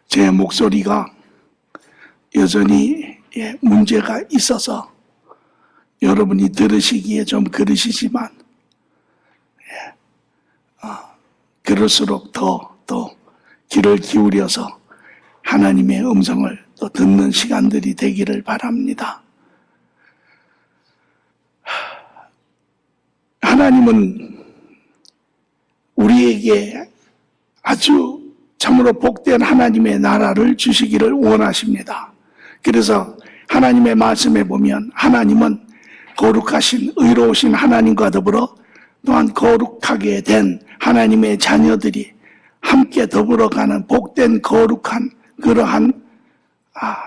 제 목소리가 여전히 문제가 있어서 여러분이 들으시기에 좀 그러시지만 그럴수록 더 귀를 기울여서 하나님의 음성을 또 듣는 시간들이 되기를 바랍니다. 하나님은 우리에게 아주 참으로 복된 하나님의 나라를 주시기를 원하십니다. 그래서 하나님의 말씀에 보면 하나님은 거룩하신 의로우신 하나님과 더불어 또한 거룩하게 된 하나님의 자녀들이 함께 더불어가는 복된 거룩한 그러한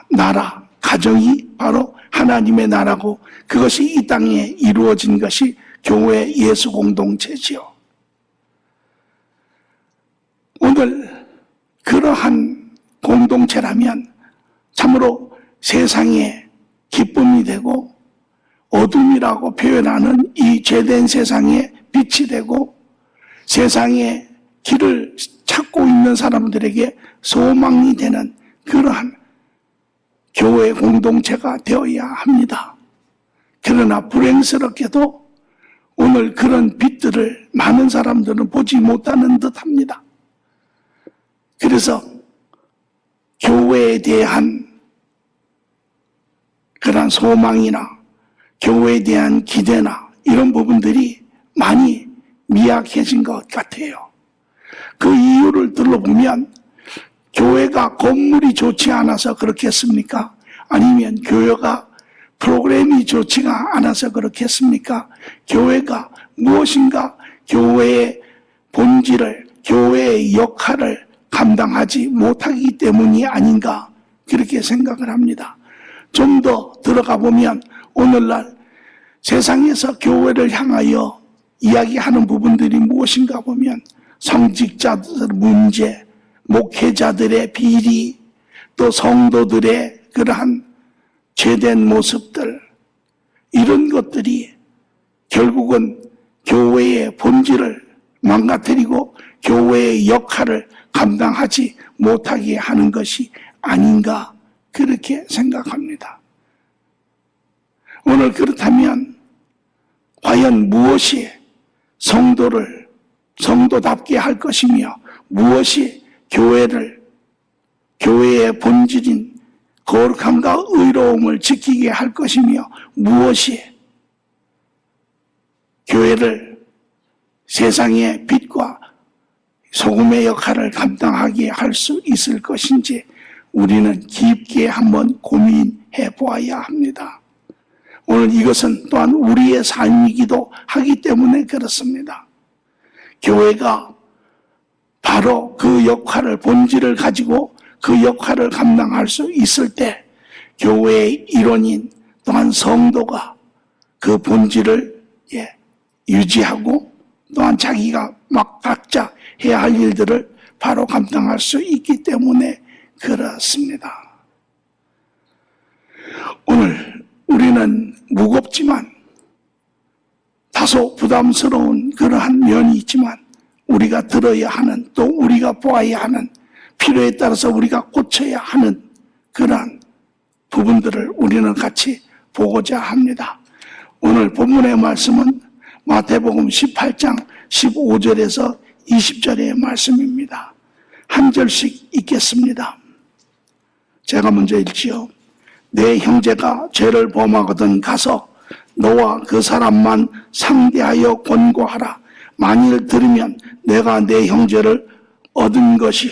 나라, 가정이 바로 하나님의 나라고 그것이 이 땅에 이루어진 것이 교회 예수 공동체지요. 오늘 그러한 공동체라면 참으로 세상에 기쁨이 되고 어둠이라고 표현하는 이 죄된 세상에 빛이 되고 세상에 길을 찾고 있는 사람들에게 소망이 되는 그러한 교회 공동체가 되어야 합니다. 그러나 불행스럽게도 오늘 그런 빛들을 많은 사람들은 보지 못하는 듯합니다. 그래서 교회에 대한 그런 소망이나 교회에 대한 기대나 이런 부분들이 많이 미약해진 것 같아요. 그 이유를 들어보면 교회가 건물이 좋지 않아서 그렇겠습니까? 아니면 교회가 프로그램이 좋지가 않아서 그렇겠습니까? 교회가 무엇인가 교회의 본질을, 교회의 역할을 감당하지 못하기 때문이 아닌가 그렇게 생각을 합니다. 좀 더 들어가 보면 오늘날 세상에서 교회를 향하여 이야기하는 부분들이 무엇인가 보면 성직자들 문제, 목회자들의 비리, 또 성도들의 그러한 죄된 모습들, 이런 것들이 결국은 교회의 본질을 망가뜨리고 교회의 역할을 감당하지 못하게 하는 것이 아닌가 그렇게 생각합니다. 오늘 그렇다면 과연 무엇이 성도를 성도답게 할 것이며 무엇이 교회의 본질인 거룩함과 의로움을 지키게 할 것이며 무엇이 교회를 세상의 빛과 소금의 역할을 감당하게 할 수 있을 것인지 우리는 깊게 한번 고민해 보아야 합니다. 오늘 이것은 또한 우리의 삶이기도 하기 때문에 그렇습니다. 교회가 바로 그 역할을, 본질을 가지고 그 역할을 감당할 수 있을 때 교회의 일원인 또한 성도가 그 본질을 유지하고 또한 자기가 막 각자 해야 할 일들을 바로 감당할 수 있기 때문에 그렇습니다. 오늘 우리는 무겁지만 다소 부담스러운 그러한 면이 있지만 우리가 들어야 하는 또 우리가 보아야 하는 필요에 따라서 우리가 고쳐야 하는 그러한 부분들을 우리는 같이 보고자 합니다. 오늘 본문의 말씀은 마태복음 18장 15절에서 20절의 말씀입니다. 한 절씩 읽겠습니다. 제가 먼저 읽지요. 내 형제가 죄를 범하거든 가서 너와 그 사람만 상대하여 권고하라. 만일 들으면 내가 내 형제를 얻은 것이요.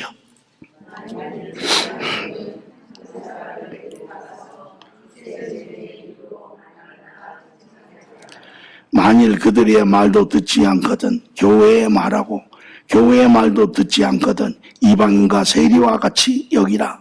만일 그들의 말도 듣지 않거든 교회의 말하고 교회의 말도 듣지 않거든 이방인과 세리와 같이 여기라.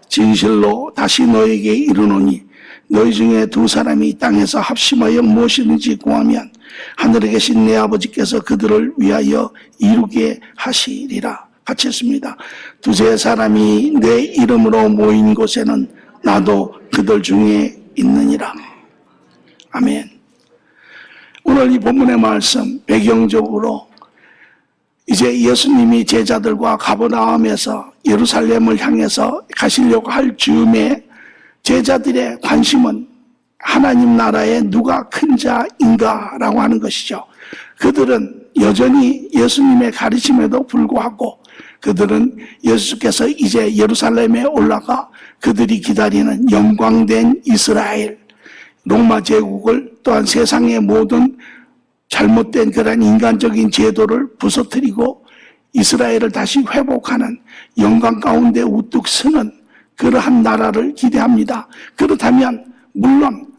진실로 다시 너에게 이르노니 너희 중에 두 사람이 땅에서 합심하여 무엇이든지 구하면 하늘에 계신 내 아버지께서 그들을 위하여 이루게 하시리라. 같이 했습니다. 두세 사람이 내 이름으로 모인 곳에는 나도 그들 중에 있느니라. 아멘. 오늘 이 본문의 말씀 배경적으로 이제 예수님이 제자들과 가버나움에서 예루살렘을 향해서 가시려고 할 즈음에 제자들의 관심은 하나님 나라에 누가 큰 자인가라고 하는 것이죠. 그들은 여전히 예수님의 가르침에도 불구하고 그들은 예수께서 이제 예루살렘에 올라가 그들이 기다리는 영광된 이스라엘, 로마 제국을 또한 세상의 모든 잘못된 그런 인간적인 제도를 부서뜨리고 이스라엘을 다시 회복하는 영광 가운데 우뚝 서는 그러한 나라를 기대합니다. 그렇다면 물론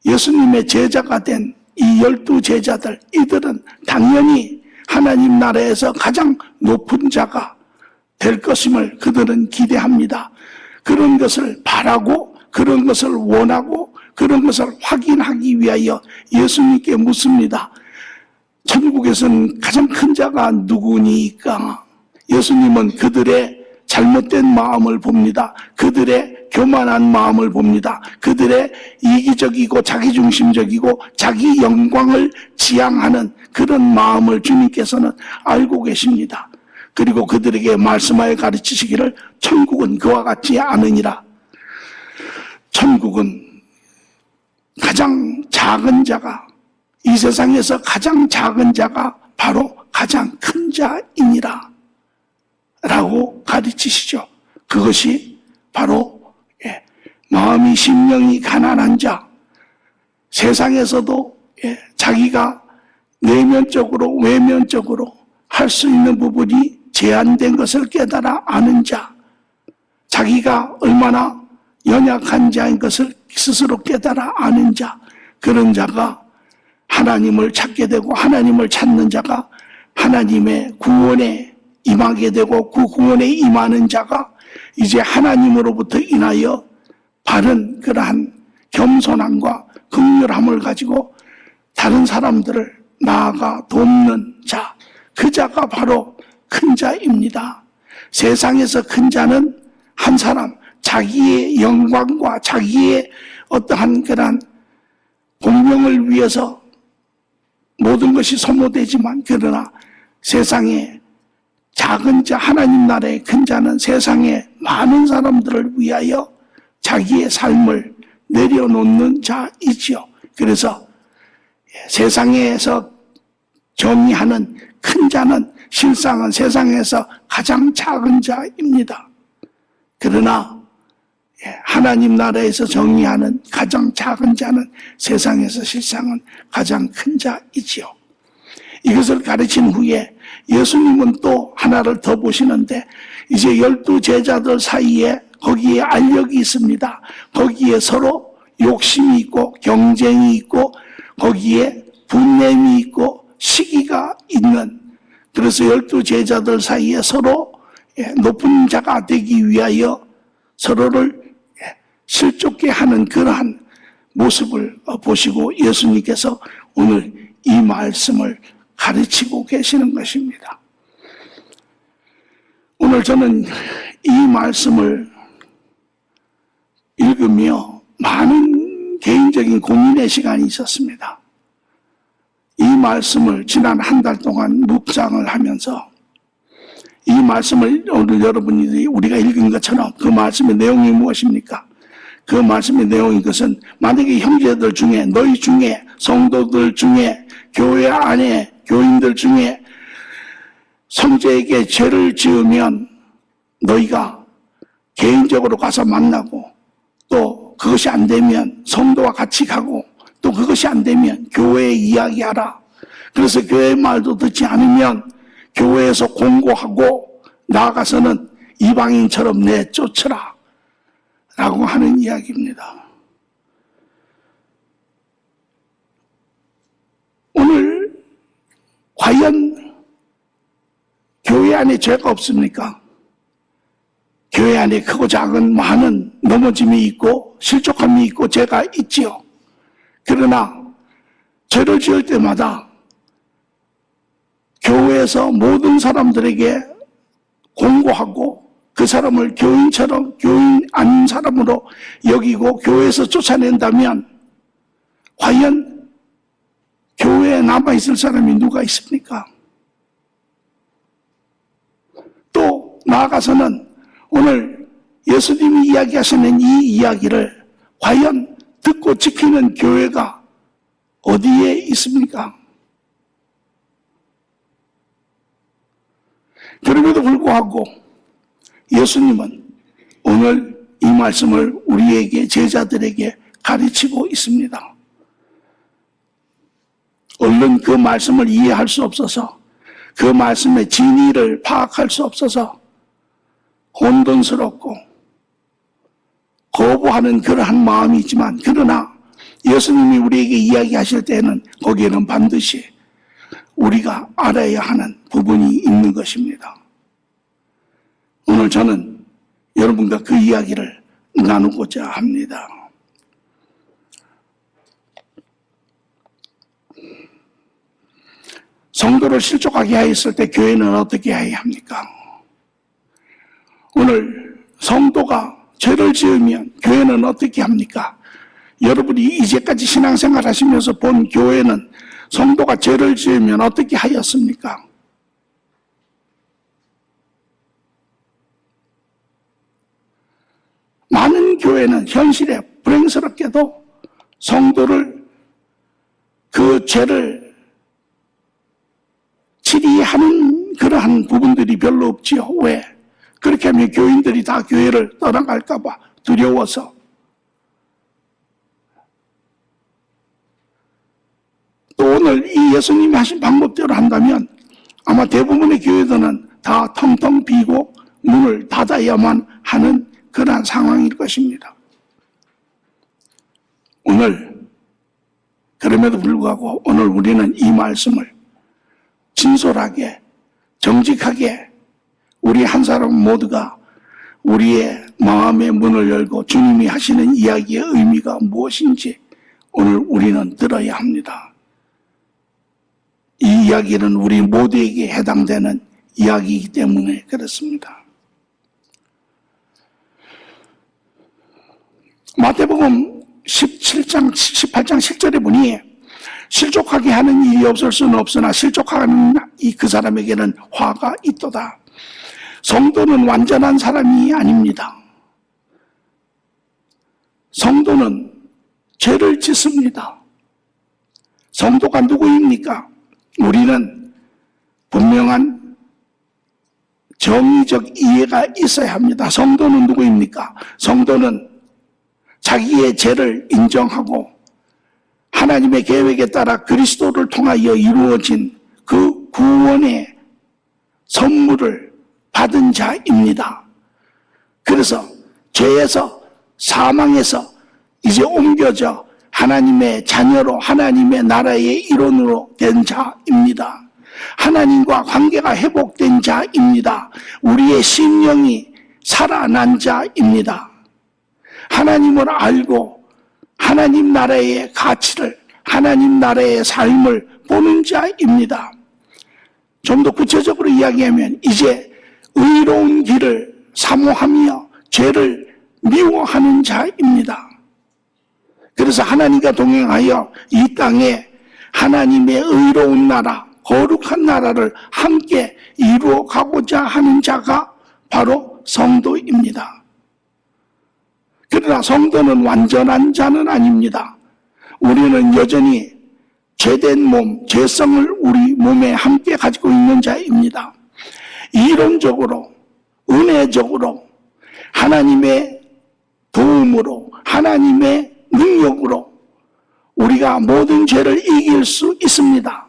예수님의 제자가 된 이 12제자들, 이들은 당연히 하나님 나라에서 가장 높은 자가 될 것임을 그들은 기대합니다. 그런 것을 바라고 그런 것을 원하고 그런 것을 확인하기 위하여 예수님께 묻습니다. 천국에서는 가장 큰 자가 누구니까? 예수님은 그들의 잘못된 마음을 봅니다. 그들의 교만한 마음을 봅니다. 그들의 이기적이고 자기중심적이고 자기 영광을 지향하는 그런 마음을 주님께서는 알고 계십니다. 그리고 그들에게 말씀하여 가르치시기를 천국은 그와 같지 않으니라. 천국은 가장 작은 자가, 이 세상에서 가장 작은 자가 바로 가장 큰 자이니라 라고 가르치시죠. 그것이 바로 마음이 심령이 가난한 자, 세상에서도 자기가 내면적으로 외면적으로 할 수 있는 부분이 제한된 것을 깨달아 아는 자, 자기가 얼마나 연약한 자인 것을 스스로 깨달아 아는 자, 그런 자가 하나님을 찾게 되고 하나님을 찾는 자가 하나님의 구원에 임하게 되고 그 구원에 임하는 자가 이제 하나님으로부터 인하여 바른 그러한 겸손함과 긍휼함을 가지고 다른 사람들을 나아가 돕는 자, 그 자가 바로 큰 자입니다. 세상에서 큰 자는 한 사람, 자기의 영광과 자기의 어떠한 그러한 공명을 위해서 모든 것이 소모되지만, 그러나 세상에 작은 자, 하나님 나라의 큰 자는 세상의 많은 사람들을 위하여 자기의 삶을 내려놓는 자이지요. 그래서 세상에서 정의하는 큰 자는 실상은 세상에서 가장 작은 자입니다. 그러나 하나님 나라에서 정의하는 가장 작은 자는 세상에서 실상은 가장 큰 자이지요. 이것을 가르친 후에 예수님은 또 하나를 더 보시는데, 이제 12제자들 사이에 거기에 알력이 있습니다. 거기에 서로 욕심이 있고 경쟁이 있고 거기에 분냄이 있고 시기가 있는, 그래서 12제자들 사이에 서로 높은 자가 되기 위하여 서로를 실족게 하는 그러한 모습을 보시고 예수님께서 오늘 이 말씀을 가르치고 계시는 것입니다. 오늘 저는 이 말씀을 읽으며 많은 개인적인 고민의 시간이 있었습니다. 이 말씀을 지난 한 달 동안 묵상을 하면서 이 말씀을 오늘 여러분이 우리가 읽은 것처럼 그 말씀의 내용이 무엇입니까? 그 말씀의 내용인 것은, 만약에 형제들 중에, 너희 중에, 성도들 중에, 교회 안에 교인들 중에 형제에게 죄를 지으면 너희가 개인적으로 가서 만나고, 또 그것이 안 되면 성도와 같이 가고, 또 그것이 안 되면 교회에 이야기하라. 그래서 교회 말도 듣지 않으면 교회에서 공고하고 나아가서는 이방인처럼 내쫓으라 라고 하는 이야기입니다. 오늘 과연 교회 안에 죄가 없습니까? 교회 안에 크고 작은 많은 넘어짐이 있고 실족함이 있고 죄가 있지요. 그러나 죄를 지을 때마다 교회에서 모든 사람들에게 공고하고 그 사람을 교인 아닌 사람으로 여기고 교회에서 쫓아낸다면 과연 교회에 남아있을 사람이 누가 있습니까? 또 나아가서는 오늘 예수님이 이야기하시는 이 이야기를 과연 듣고 지키는 교회가 어디에 있습니까? 그럼에도 불구하고 예수님은 오늘 이 말씀을 우리에게 제자들에게 가르치고 있습니다. 얼른 그 말씀을 이해할 수 없어서 그 말씀의 진의를 파악할 수 없어서 혼돈스럽고 거부하는 그러한 마음이 있지만 그러나 예수님이 우리에게 이야기하실 때는 거기에는 반드시 우리가 알아야 하는 부분이 있는 것입니다. 오늘 저는 여러분과 그 이야기를 나누고자 합니다. 성도를 실족하게 하였을 때 교회는 어떻게 해야 합니까? 오늘 성도가 죄를 지으면 교회는 어떻게 합니까? 여러분이 이제까지 신앙생활 하시면서 본 교회는 성도가 죄를 지으면 어떻게 하였습니까? 많은 교회는 현실에 불행스럽게도 성도를 그 죄를 치리하는 그러한 부분들이 별로 없지요. 왜? 그렇게 하면 교인들이 다 교회를 떠나갈까 봐 두려워서. 또 오늘 이 예수님이 하신 방법대로 한다면 아마 대부분의 교회들은 다 텅텅 비고 문을 닫아야만 하는 그러한 상황일 것입니다. 오늘 그럼에도 불구하고 오늘 우리는 이 말씀을 진솔하게 정직하게 우리 한 사람 모두가 우리의 마음의 문을 열고 주님이 하시는 이야기의 의미가 무엇인지 오늘 우리는 들어야 합니다. 이 이야기는 우리 모두에게 해당되는 이야기이기 때문에 그렇습니다. 마태복음 17장, 18장 10절에 보니 실족하게 하는 일이 없을 수는 없으나 실족하는 그 사람에게는 화가 있도다. 성도는 완전한 사람이 아닙니다. 성도는 죄를 짓습니다. 성도가 누구입니까? 우리는 분명한 정의적 이해가 있어야 합니다. 성도는 누구입니까? 성도는 자기의 죄를 인정하고 하나님의 계획에 따라 그리스도를 통하여 이루어진 그 구원의 선물을 받은 자입니다. 그래서 죄에서 사망에서 이제 옮겨져 하나님의 자녀로 하나님의 나라의 일원으로 된 자입니다. 하나님과 관계가 회복된 자입니다. 우리의 심령이 살아난 자입니다. 하나님을 알고 하나님 나라의 가치를 하나님 나라의 삶을 보는 자입니다. 좀 더 구체적으로 이야기하면 이제 의로운 길을 사모하며 죄를 미워하는 자입니다. 그래서 하나님과 동행하여 이 땅에 하나님의 의로운 나라, 거룩한 나라를 함께 이루어 가고자 하는 자가 바로 성도입니다. 그러나 성도는 완전한 자는 아닙니다. 우리는 여전히 죄된 몸, 죄성을 우리 몸에 함께 가지고 있는 자입니다. 이론적으로, 은혜적으로, 하나님의 도움으로, 하나님의 능력으로 우리가 모든 죄를 이길 수 있습니다.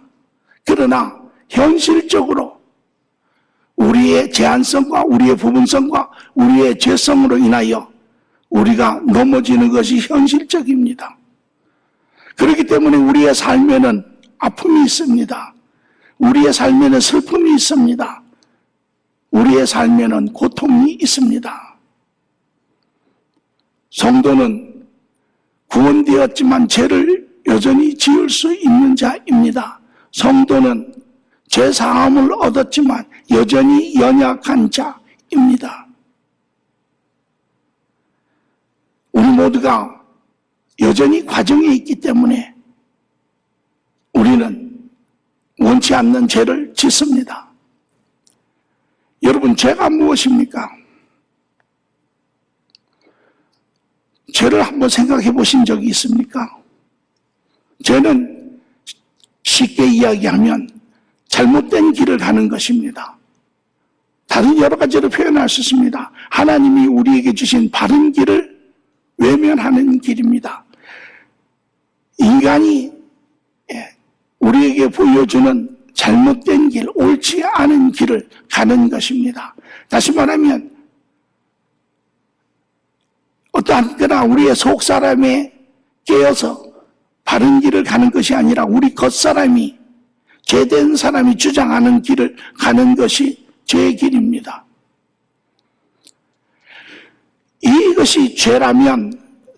그러나 현실적으로 우리의 제한성과 우리의 부분성과 우리의 죄성으로 인하여 우리가 넘어지는 것이 현실적입니다. 그렇기 때문에 우리의 삶에는 아픔이 있습니다. 우리의 삶에는 슬픔이 있습니다. 우리의 삶에는 고통이 있습니다. 성도는 구원되었지만 죄를 여전히 지을 수 있는 자입니다. 성도는 죄사함을 얻었지만 여전히 연약한 자입니다. 모두가 여전히 과정에 있기 때문에 우리는 원치 않는 죄를 짓습니다. 여러분, 죄가 무엇입니까? 죄를 한번 생각해 보신 적이 있습니까? 죄는 쉽게 이야기하면 잘못된 길을 가는 것입니다. 다른 여러 가지로 표현할 수 있습니다. 하나님이 우리에게 주신 바른 길을 외면하는 길입니다. 인간이 우리에게 보여주는 잘못된 길, 옳지 않은 길을 가는 것입니다. 다시 말하면 어떠한 거나 우리의 속사람에 깨어서 바른 길을 가는 것이 아니라 우리 겉사람이, 죄된 사람이 주장하는 길을 가는 것이 죄의 길입니다. 이것이 죄라면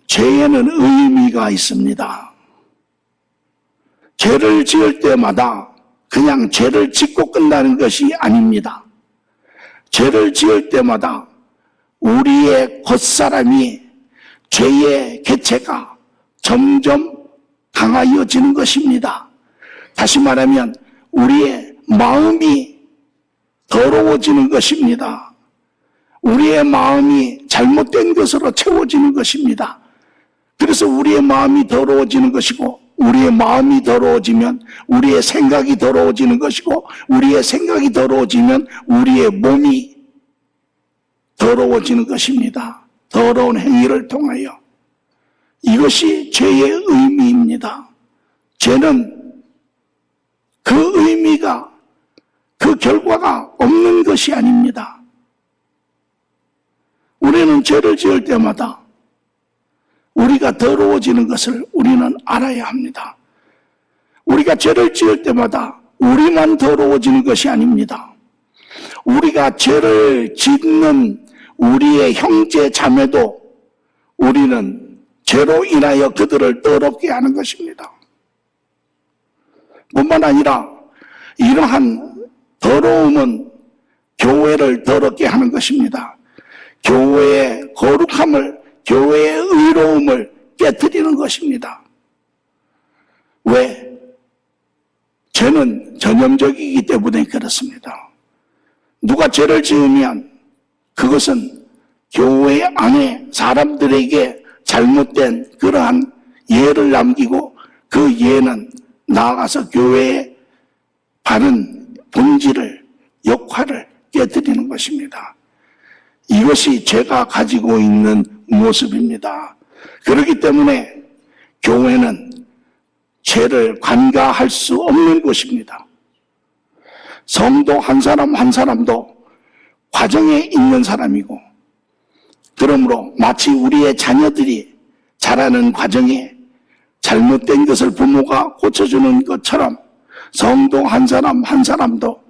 죄에는 의미가 있습니다. 죄를 지을 때마다 그냥 죄를 짓고 끝나는 것이 아닙니다. 죄를 지을 때마다 우리의 겉사람이 죄의 개체가 점점 강하여지는 것입니다. 다시 말하면 우리의 마음이 더러워지는 것입니다. 우리의 마음이 잘못된 것으로 채워지는 것입니다. 그래서 우리의 마음이 더러워지는 것이고, 우리의 마음이 더러워지면 우리의 생각이 더러워지는 것이고, 우리의 생각이 더러워지면 우리의 몸이 더러워지는 것입니다. 더러운 행위를 통하여. 이것이 죄의 의미입니다. 죄는 그 의미가, 그 결과가 없는 것이 아닙니다. 우리는 죄를 지을 때마다 우리가 더러워지는 것을 우리는 알아야 합니다. 우리가 죄를 지을 때마다 우리만 더러워지는 것이 아닙니다. 우리가 죄를 짓는 우리의 형제 자매도 우리는 죄로 인하여 그들을 더럽게 하는 것입니다. 뿐만 아니라 이러한 더러움은 교회를 더럽게 하는 것입니다. 교회의 거룩함을, 교회의 의로움을 깨트리는 것입니다. 왜? 죄는 전형적이기 때문에 그렇습니다. 누가 죄를 지으면 그것은 교회 안에 사람들에게 잘못된 그러한 예를 남기고, 그 예는 나아가서 교회의 바른 본질을, 역할을 깨뜨리는 것입니다. 이것이 죄가 가지고 있는 모습입니다. 그렇기 때문에 교회는 죄를 관가할 수 없는 곳입니다. 성도 한 사람 한 사람도 과정에 있는 사람이고, 그러므로 마치 우리의 자녀들이 자라는 과정에 잘못된 것을 부모가 고쳐주는 것처럼 성도 한 사람 한 사람도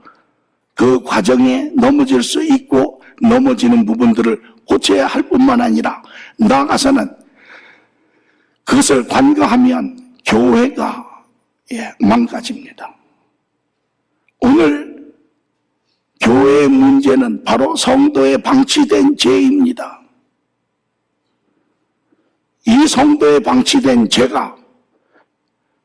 그 과정에 넘어질 수 있고, 넘어지는 부분들을 고쳐야 할 뿐만 아니라 나아가서는 그것을 관가하면 교회가 망가집니다. 오늘 교회의 문제는 바로 성도에 방치된 죄입니다. 이 성도에 방치된 죄가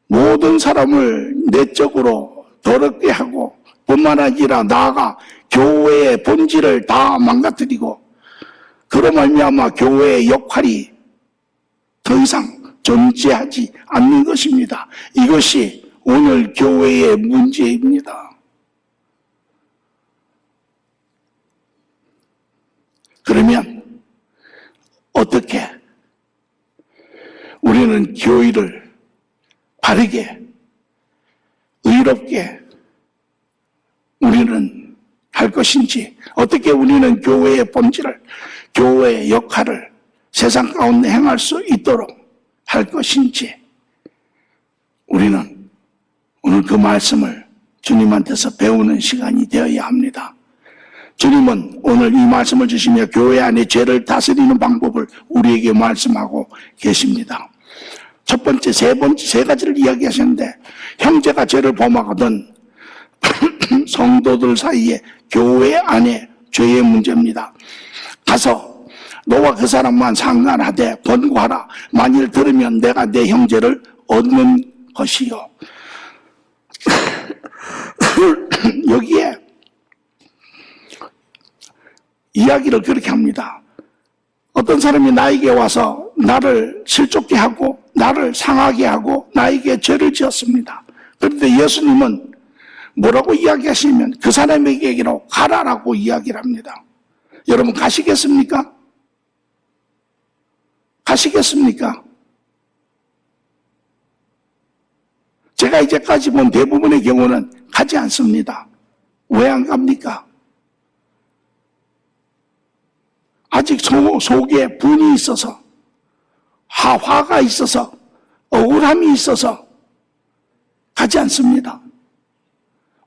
모든 사람을 내적으로 더럽게 하고, 뿐만 아니라 나아가 교회의 본질을 다 망가뜨리고, 그로 말미암아 교회의 역할이 더 이상 존재하지 않는 것입니다. 이것이 오늘 교회의 문제입니다. 그러면 어떻게 우리는 교회를 바르게, 의롭게 우리는 할 것인지, 어떻게 우리는 교회의 본질을, 교회의 역할을 세상 가운데 행할 수 있도록 할 것인지, 우리는 오늘 그 말씀을 주님한테서 배우는 시간이 되어야 합니다. 주님은 오늘 이 말씀을 주시며 교회 안에 죄를 다스리는 방법을 우리에게 말씀하고 계십니다. 첫 번째, 세 가지를 이야기하셨는데, 형제가 죄를 범하거든 성도들 사이에 교회 안에 죄의 문제입니다. 가서 너와 그 사람만 상관하되 권고하라. 만일 들으면 내가 내 형제를 얻는 것이요. 여기에 이야기를 그렇게 합니다. 어떤 사람이 나에게 와서 나를 실족게 하고 나를 상하게 하고 나에게 죄를 지었습니다. 그런데 예수님은 뭐라고 이야기하시면 그 사람에게로 가라라고 이야기를 합니다. 여러분 가시겠습니까? 가시겠습니까? 제가 이제까지 본 대부분의 경우는 가지 않습니다. 왜 안 갑니까? 아직 속에 분이 있어서, 화가 있어서, 억울함이 있어서 가지 않습니다.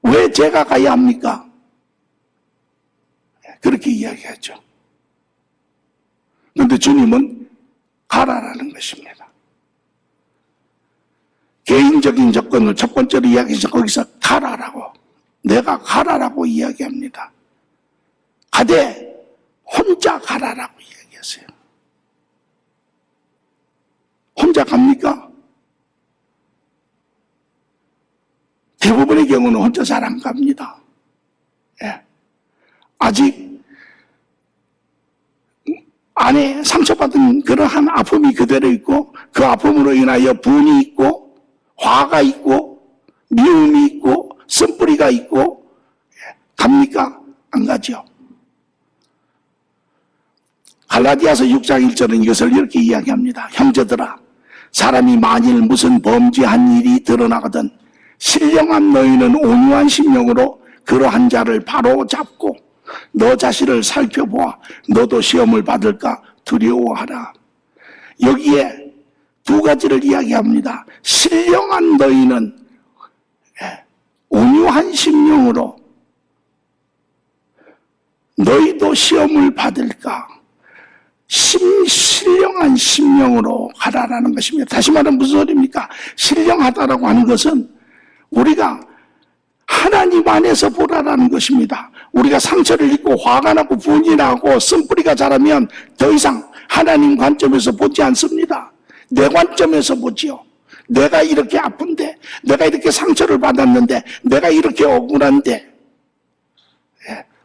왜 제가 가야 합니까? 그렇게 이야기하죠. 그런데 주님은 가라라는 것입니다. 개인적인 조건을 첫 번째로 이야기해서 거기서 가라라고, 내가 가라라고 이야기합니다. 가되 혼자 가라라고 이야기하세요. 혼자 갑니까? 대부분의 경우는 혼자 잘 안 갑니다. 예. 아직 안에 상처받은 그러한 아픔이 그대로 있고 그 아픔으로 인하여 분이 있고 화가 있고 미움이 있고 쓴뿌리가 있고 갑니까? 안 가죠. 갈라디아서 6장 1절은 이것을 이렇게 이야기합니다. 형제들아, 사람이 만일 무슨 범죄한 일이 드러나거든 신령한 너희는 온유한 심령으로 그러한 자를 바로 잡고 너 자신을 살펴보아 너도 시험을 받을까 두려워하라. 여기에 두 가지를 이야기합니다. 신령한 너희는 온유한 심령으로 너희도 시험을 받을까? 신령한 심령으로 가라라는 것입니다. 다시 말하면 무슨 소리입니까? 신령하다라고 하는 것은 우리가 하나님 안에서 보라라는 것입니다. 우리가 상처를 입고 화가 나고 분이 나고 쓴뿌리가 자라면 더 이상 하나님 관점에서 보지 않습니다. 내 관점에서 보지요. 내가 이렇게 아픈데, 내가 이렇게 상처를 받았는데, 내가 이렇게 억울한데,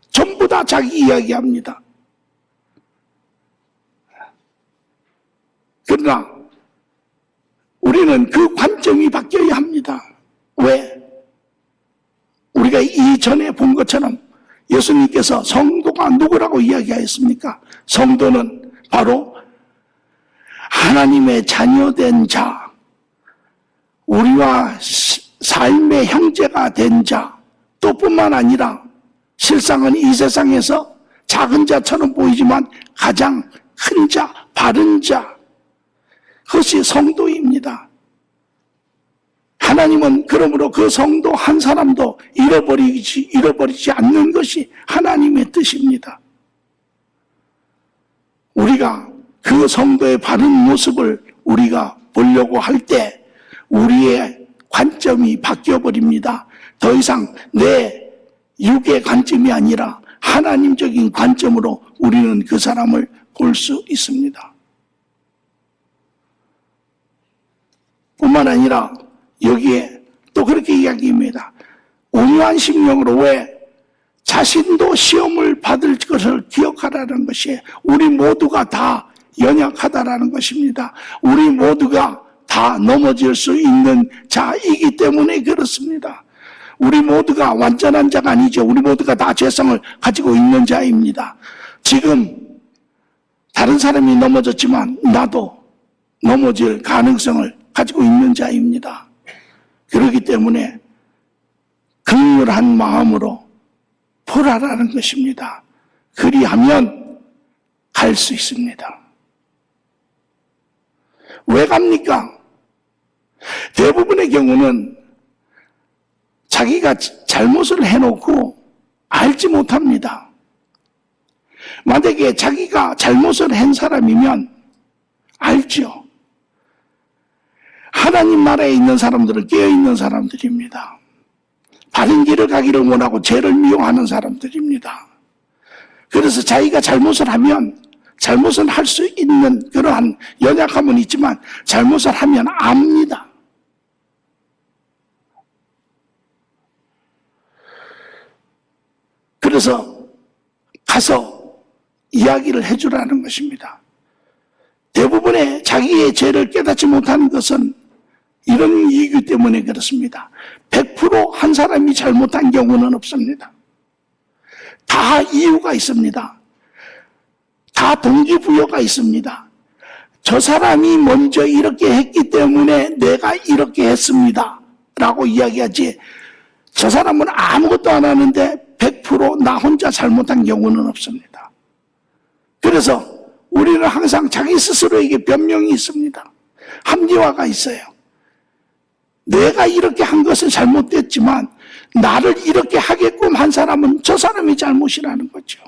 전부 다 자기 이야기합니다. 그러나 우리는 그 관점이 바뀌어야 합니다. 왜? 우리가 이전에 본 것처럼 예수님께서 성도가 누구라고 이야기하였습니까? 성도는 바로 하나님의 자녀된 자, 우리와 삶의 형제가 된 자, 또 뿐만 아니라 실상은 이 세상에서 작은 자처럼 보이지만 가장 큰 자, 바른 자, 그것이 성도입니다. 하나님은 그러므로 그 성도 한 사람도 잃어버리지 않는 것이 하나님의 뜻입니다. 우리가 그 성도의 바른 모습을 우리가 보려고 할 때 우리의 관점이 바뀌어버립니다. 더 이상 내 육의 관점이 아니라 하나님적인 관점으로 우리는 그 사람을 볼 수 있습니다. 뿐만 아니라 여기에 또 그렇게 이야기합니다. 온유한 심령으로 왜? 자신도 시험을 받을 것을 기억하라는 것이 우리 모두가 다 연약하다라는 것입니다. 우리 모두가 다 넘어질 수 있는 자이기 때문에 그렇습니다. 우리 모두가 완전한 자가 아니죠. 우리 모두가 다 죄성을 가지고 있는 자입니다. 지금 다른 사람이 넘어졌지만 나도 넘어질 가능성을 가지고 있는 자입니다. 그렇기 때문에 긍휼한 마음으로 보라라는 것입니다. 그리하면 갈 수 있습니다. 왜 갑니까? 대부분의 경우는 자기가 잘못을 해놓고 알지 못합니다. 만약에 자기가 잘못을 한 사람이면 알죠. 하나님 나라에 있는 사람들은 깨어있는 사람들입니다. 바른 길을 가기를 원하고 죄를 미워하는 사람들입니다. 그래서 자기가 잘못을 하면 잘못은 할 수 있는 그러한 연약함은 있지만 잘못을 하면 압니다. 그래서 가서 이야기를 해주라는 것입니다. 대부분의 자기의 죄를 깨닫지 못하는 것은 이런 이유 때문에 그렇습니다. 100% 한 사람이 잘못한 경우는 없습니다. 다 이유가 있습니다. 다 동기부여가 있습니다. 저 사람이 먼저 이렇게 했기 때문에 내가 이렇게 했습니다 라고 이야기하지, 저 사람은 아무것도 안 하는데 100% 나 혼자 잘못한 경우는 없습니다. 그래서 우리는 항상 자기 스스로에게 변명이 있습니다. 합리화가 있어요. 내가 이렇게 한 것은 잘못됐지만 나를 이렇게 하게끔 한 사람은 저 사람이 잘못이라는 거죠.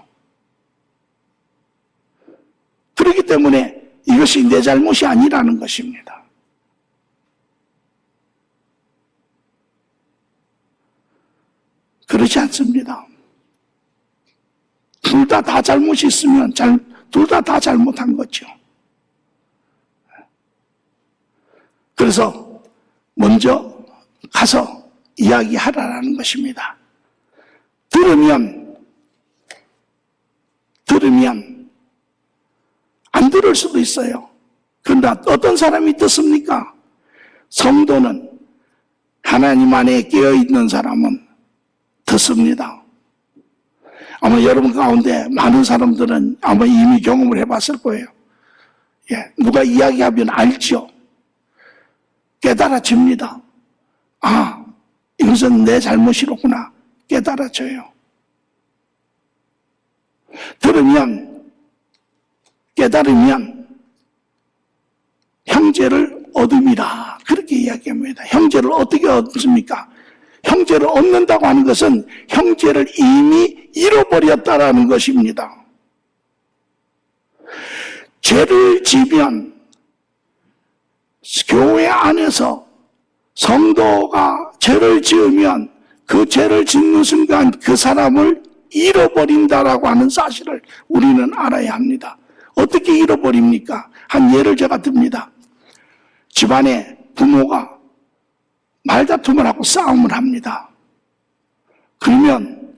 그렇기 때문에 이것이 내 잘못이 아니라는 것입니다. 그렇지 않습니다. 둘 다 잘못이 있으면 둘 다 잘못한 거죠. 그래서 먼저 가서 이야기하라는 것입니다. 들으면 안 들을 수도 있어요. 그런데 어떤 사람이 듣습니까? 성도는, 하나님 안에 깨어있는 사람은 듣습니다. 아마 여러분 가운데 많은 사람들은 아마 이미 경험을 해봤을 거예요. 예, 누가 이야기하면 알죠. 깨달아집니다. 아, 이것은 내 잘못이로구나 깨달아져요. 깨달으면 형제를 얻음이라 그렇게 이야기합니다. 형제를 어떻게 얻습니까? 형제를 얻는다고 하는 것은 형제를 이미 잃어버렸다라는 것입니다. 죄를 지면 교회 안에서 성도가 죄를 지으면 그 죄를 짓는 순간 그 사람을 잃어버린다라고 하는 사실을 우리는 알아야 합니다. 어떻게 잃어버립니까? 한 예를 제가 듭니다. 집안에 부모가 말다툼을 하고 싸움을 합니다. 그러면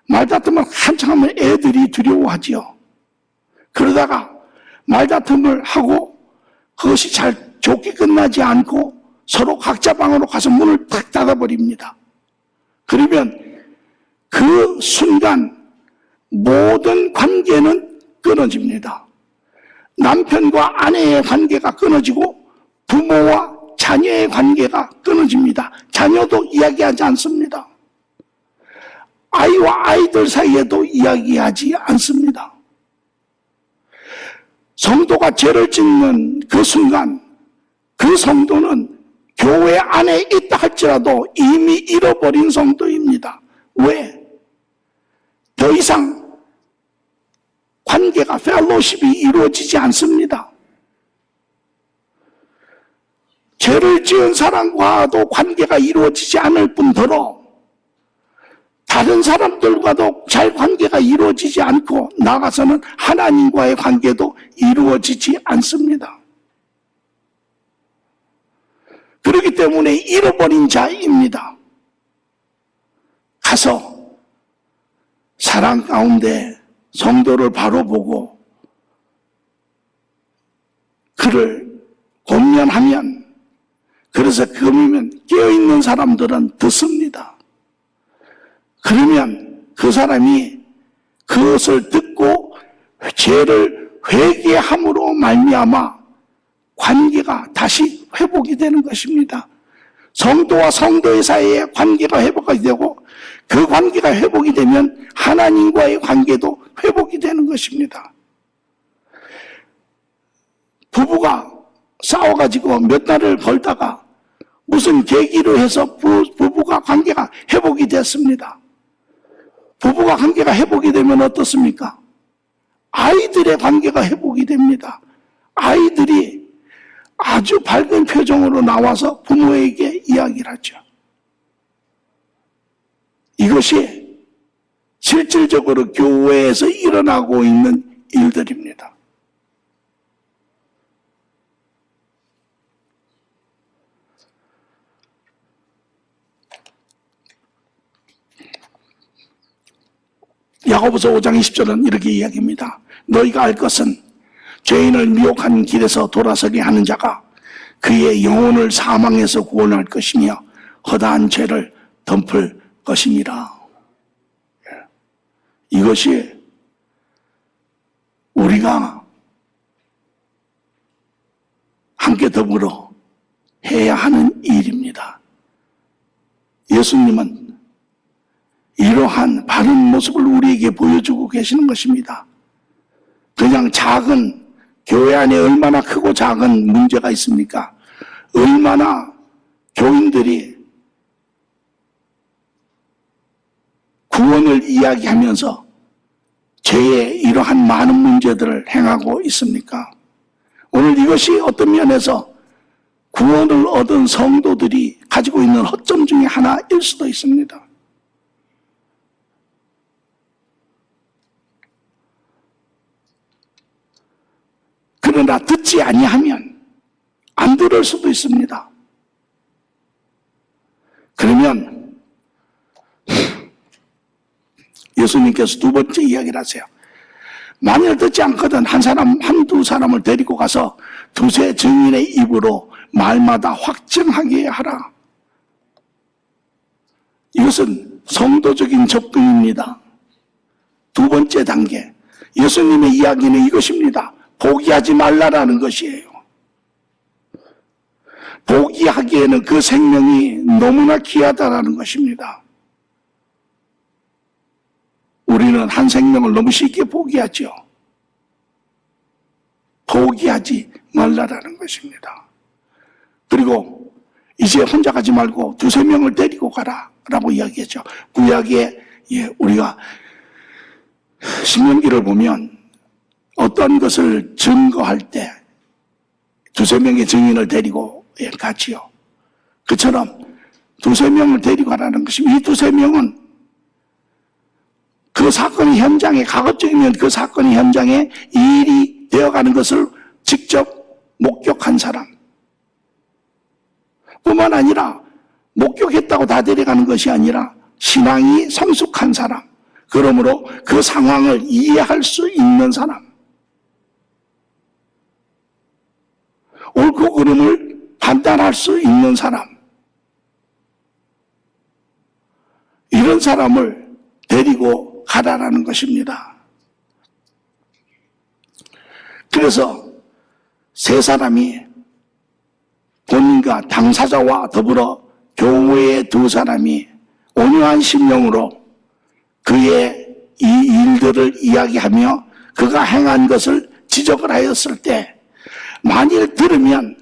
말다툼을 한참 하면 애들이 두려워하지요. 그러다가 말다툼을 하고 그것이 잘 좋게 끝나지 않고 서로 각자 방으로 가서 문을 탁 닫아버립니다. 그러면 그 순간 모든 관계는 끊어집니다. 남편과 아내의 관계가 끊어지고 부모와 자녀의 관계가 끊어집니다. 자녀도 이야기하지 않습니다. 아이와 아이들 사이에도 이야기하지 않습니다. 성도가 죄를 짓는 그 순간 그 성도는 교회 안에 있다 할지라도 이미 잃어버린 성도입니다. 왜? 더 이상 관계가 펠로십이 이루어지지 않습니다. 죄를 지은 사람과도 관계가 이루어지지 않을 뿐더러 다른 사람들과도 잘 관계가 이루어지지 않고 나아가서는 하나님과의 관계도 이루어지지 않습니다. 그렇기 때문에 잃어버린 자입니다. 가서 사랑 가운데 성도를 바로 보고 그를 권면하면, 그래서 그러면 깨어있는 사람들은 듣습니다. 그러면 그 사람이 그것을 듣고 죄를 회개함으로 말미암아 관계가 다시 회복이 되는 것입니다. 성도와 성도의 사이에 관계가 회복이 되고 그 관계가 회복이 되면 하나님과의 관계도 회복이 되는 것입니다. 부부가 싸워가지고 몇 달을 벌다가 무슨 계기로 해서 부부가 관계가 회복이 됐습니다. 부부가 관계가 회복이 되면 어떻습니까? 아이들의 관계가 회복이 됩니다. 아이들이 아주 밝은 표정으로 나와서 부모에게 이야기를 하죠. 이것이 실질적으로 교회에서 일어나고 있는 일들입니다. 야고보서 5장 20절은 이렇게 이야기합니다. 너희가 알 것은 죄인을 미혹한 길에서 돌아서게 하는 자가 그의 영혼을 사망에서 구원할 것이며 허다한 죄를 덮을 것입니다. 이것이 우리가 함께 더불어 해야 하는 일입니다. 예수님은 이러한 바른 모습을 우리에게 보여주고 계시는 것입니다. 그냥 작은 교회 안에 얼마나 크고 작은 문제가 있습니까? 얼마나 교인들이 구원을 이야기하면서 죄의 이러한 많은 문제들을 행하고 있습니까? 오늘 이것이 어떤 면에서 구원을 얻은 성도들이 가지고 있는 허점 중에 하나일 수도 있습니다. 그러나 듣지 아니하면 안 들을 수도 있습니다. 그러면 예수님께서 두 번째 이야기를 하세요. 만일 듣지 않거든 한두 사람을 데리고 가서 두세 증인의 입으로 말마다 확증하게 하라. 이것은 성도적인 접근입니다. 두 번째 단계, 예수님의 이야기는 이것입니다. 포기하지 말라라는 것이에요. 포기하기에는 그 생명이 너무나 귀하다라는 것입니다. 우리는 한 생명을 너무 쉽게 포기하죠. 포기하지 말라라는 것입니다. 그리고 이제 혼자 가지 말고 두세 명을 데리고 가라 라고 이야기했죠. 구약에 우리가 신명기를 보면 어떤 것을 증거할 때 두세 명의 증인을 데리고 가지요. 그처럼 두세 명을 데리고 가라는 것입니다. 이 두세 명은 그 사건의 현장에, 가급적이면 그 사건의 현장에 일이 되어가는 것을 직접 목격한 사람 뿐만 아니라 목격했다고 다 데려가는 것이 아니라 신앙이 성숙한 사람, 그러므로 그 상황을 이해할 수 있는 사람, 옳고 그름을 판단할 수 있는 사람, 이런 사람을 데리고 가라라는 것입니다. 그래서 세 사람이 본인과 당사자와 더불어 교회의 두 사람이 온유한 심령으로 그의 이 일들을 이야기하며 그가 행한 것을 지적을 하였을 때 만일 들으면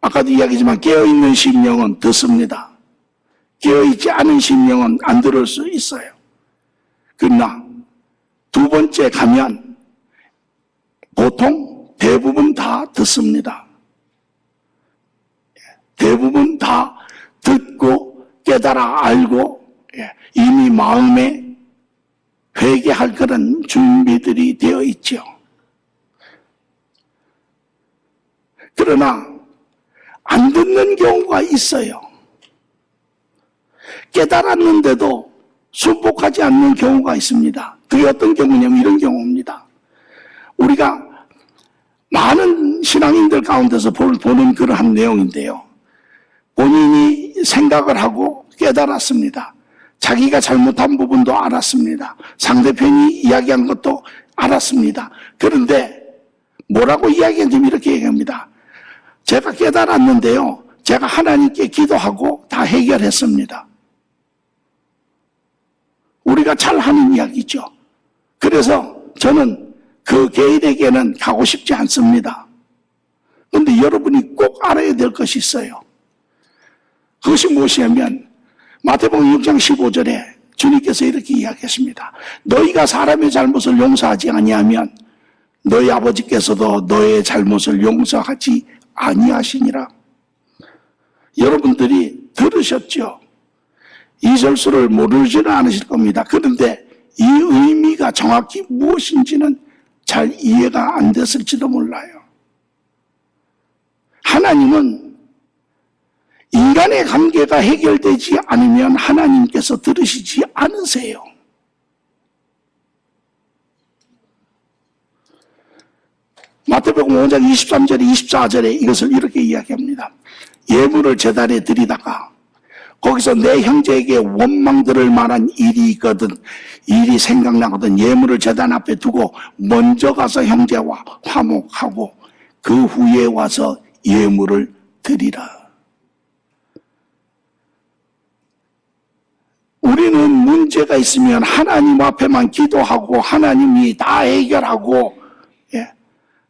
아까도 이야기했지만 깨어있는 심령은 듣습니다. 깨어있지 않은 심령은 안 들을 수 있어요. 그러나 두 번째 가면 보통 대부분 다 듣습니다. 대부분 다 듣고 깨달아 알고 이미 마음에 회개할 그런 준비들이 되어 있죠. 그러나 안 듣는 경우가 있어요. 깨달았는데도 순복하지 않는 경우가 있습니다. 그게 어떤 경우냐면 이런 경우입니다. 우리가 많은 신앙인들 가운데서 보는 그러한 내용인데요. 본인이 생각을 하고 깨달았습니다. 자기가 잘못한 부분도 알았습니다. 상대편이 이야기한 것도 알았습니다. 그런데 뭐라고 이야기했는지 이렇게 얘기합니다. 제가 깨달았는데요. 제가 하나님께 기도하고 다 해결했습니다. 우리가 잘 하는 이야기죠. 그래서 저는 그 개인에게는 가고 싶지 않습니다. 그런데 여러분이 꼭 알아야 될 것이 있어요. 그것이 무엇이냐면 마태복음 6장 15절에 주님께서 이렇게 이야기했습니다. 너희가 사람의 잘못을 용서하지 아니하면 너희 아버지께서도 너의 잘못을 용서하지 아니하시니라. 여러분들이 들으셨죠? 이설수를 모르지는 않으실 겁니다. 그런데 이 의미가 정확히 무엇인지는 잘 이해가 안 됐을지도 몰라요. 하나님은 인간의 관계가 해결되지 않으면 하나님께서 들으시지 않으세요. 마태복음 5장 23절에 24절에 이것을 이렇게 이야기합니다. 예물을 제단에 드리다가 거기서 내 형제에게 원망 들을 만한 일이 있거든, 일이 생각나거든 예물을 제단 앞에 두고 먼저 가서 형제와 화목하고 그 후에 와서 예물을 드리라. 우리는 문제가 있으면 하나님 앞에만 기도하고 하나님이 다 해결하고,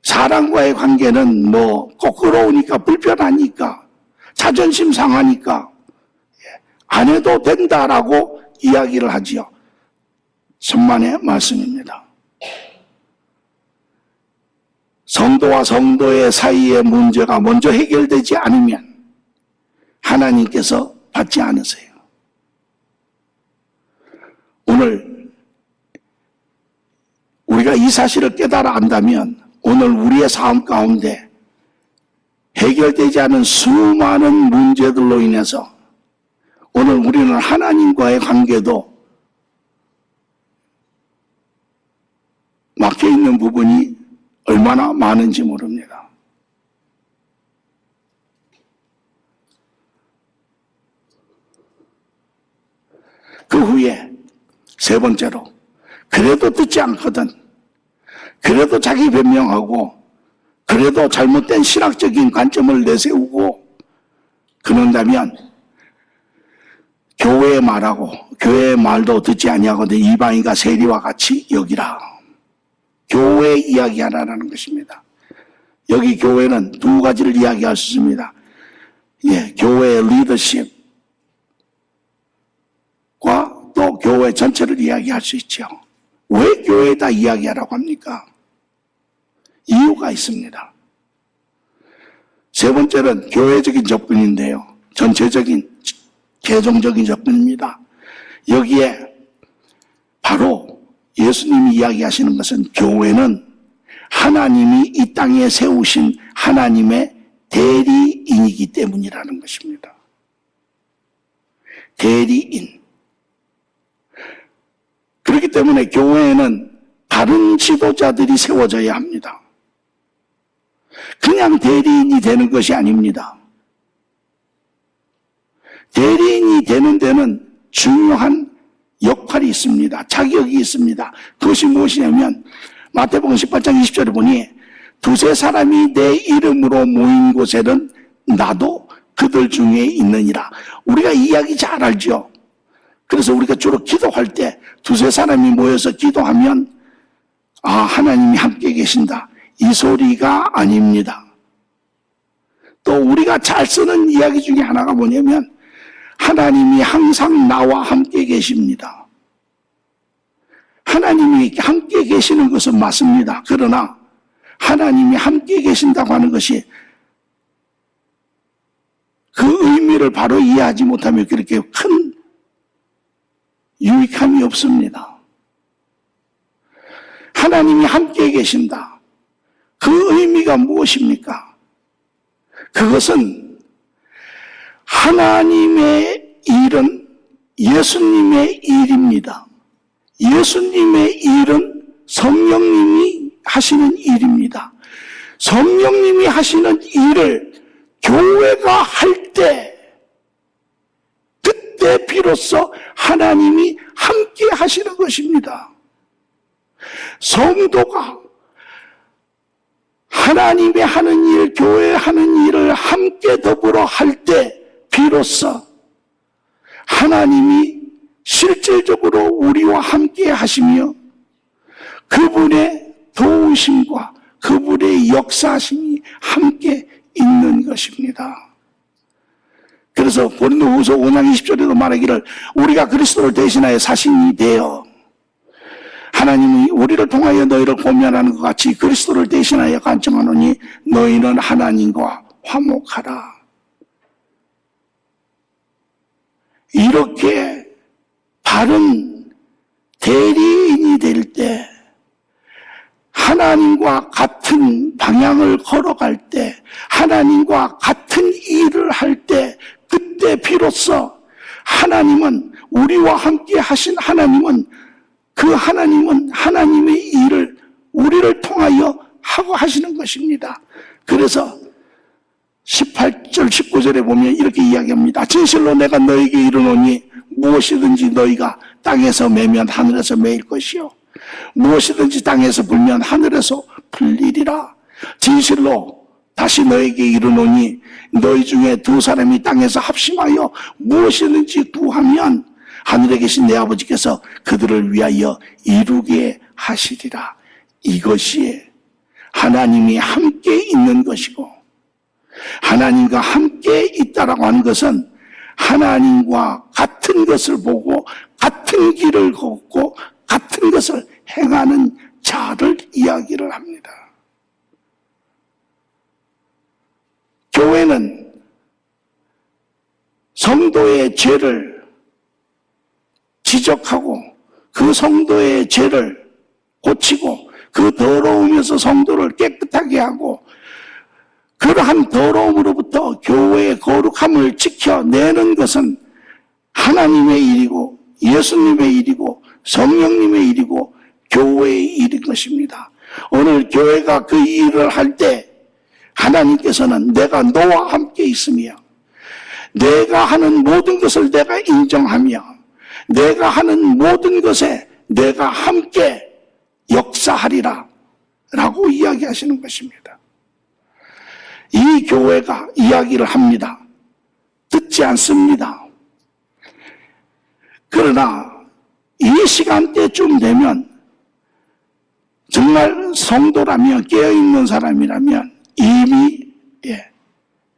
사람과의 관계는 뭐 거꾸로우니까 불편하니까 자존심 상하니까 안 해도 된다라고 이야기를 하지요. 천만의 말씀입니다. 성도와 성도의 사이의 문제가 먼저 해결되지 않으면 하나님께서 받지 않으세요. 오늘 우리가 이 사실을 깨달아 안다면 오늘 우리의 삶 가운데 해결되지 않은 수많은 문제들로 인해서 오늘 우리는 하나님과의 관계도 막혀있는 부분이 얼마나 많은지 모릅니다. 그 후에 세 번째로, 그래도 듣지 않거든, 그래도 자기 변명하고, 그래도 잘못된 신학적인 관점을 내세우고 그런다면 교회의 말하고 교회의 말도 듣지 아니하거든 이방인과 세리와 같이 여기라. 교회 이야기하라는 것입니다. 여기 교회는 두 가지를 이야기할 수 있습니다. 교회의 리더십과 또 교회 전체를 이야기할 수 있죠. 왜 교회에다 이야기하라고 합니까? 이유가 있습니다. 세 번째는 교회적인 접근인데요. 전체적인 개종적인 접근입니다. 여기에 바로 예수님이 이야기하시는 것은 교회는 하나님이 이 땅에 세우신 하나님의 대리인이기 때문이라는 것입니다. 대리인. 그렇기 때문에 교회에는 다른 지도자들이 세워져야 합니다. 그냥 대리인이 되는 것이 아닙니다. 대리인이 되는 데는 중요한 역할이 있습니다. 자격이 있습니다. 그것이 무엇이냐면 마태복음 18장 20절에 보니 두세 사람이 내 이름으로 모인 곳에는 나도 그들 중에 있느니라. 우리가 이 이야기 잘 알죠. 그래서 우리가 주로 기도할 때 두세 사람이 모여서 기도하면 하나님이 함께 계신다, 이 소리가 아닙니다. 또 우리가 잘 쓰는 이야기 중에 하나가 뭐냐면 하나님이 항상 나와 함께 계십니다. 하나님이 함께 계시는 것은 맞습니다. 그러나 하나님이 함께 계신다고 하는 것이 그 의미를 바로 이해하지 못하면 그렇게 큰 유익함이 없습니다. 하나님이 함께 계신다. 그 의미가 무엇입니까? 그것은 하나님의 일은 예수님의 일입니다. 예수님의 일은 성령님이 하시는 일입니다. 성령님이 하시는 일을 교회가 할 때, 그때 비로소 하나님이 함께 하시는 것입니다. 성도가 하나님이 하는 일, 교회 하는 일을 함께 더불어 할 때 비로소 하나님이 실질적으로 우리와 함께 하시며 그분의 도우심과 그분의 역사심이 함께 있는 것입니다. 그래서 고린도후서 5장 20절에도 말하기를 우리가 그리스도를 대신하여 사신이 되어 하나님이 우리를 통하여 너희를 고면하는 것 같이 그리스도를 대신하여 간청하노니 너희는 하나님과 화목하라. 이렇게 바른 대리인이 될 때, 하나님과 같은 방향을 걸어갈 때, 하나님과 같은 일을 할 때, 그때 비로소 하나님은, 우리와 함께 하신 하나님은, 그 하나님은 하나님의 일을 우리를 통하여 하고 하시는 것입니다. 그래서 18절 19절에 보면 이렇게 이야기합니다. 진실로 내가 너에게 이르노니 무엇이든지 너희가 땅에서 매면 하늘에서 매일 것이요 무엇이든지 땅에서 불면 하늘에서 풀리리라. 진실로 다시 너에게 이르노니 너희 중에 두 사람이 땅에서 합심하여 무엇이든지 구하면 하늘에 계신 내 아버지께서 그들을 위하여 이루게 하시리라. 이것이 하나님이 함께 있는 것이고, 하나님과 함께 있다라고 하는 것은 하나님과 같은 것을 보고 같은 길을 걷고 같은 것을 행하는 자를 이야기를 합니다. 교회는 성도의 죄를 지적하고 그 성도의 죄를 고치고 그 더러움에서 성도를 깨끗하게 하고 그러한 더러움으로부터 교회의 거룩함을 지켜내는 것은 하나님의 일이고 예수님의 일이고 성령님의 일이고 교회의 일인 것입니다. 오늘 교회가 그 일을 할 때 하나님께서는 내가 너와 함께 있으며 내가 하는 모든 것을 내가 인정하며 내가 하는 모든 것에 내가 함께 역사하리라 라고 이야기하시는 것입니다. 이 교회가 이야기를 합니다. 듣지 않습니다. 그러나 이 시간대쯤 되면 정말 성도라면 깨어있는 사람이라면 이미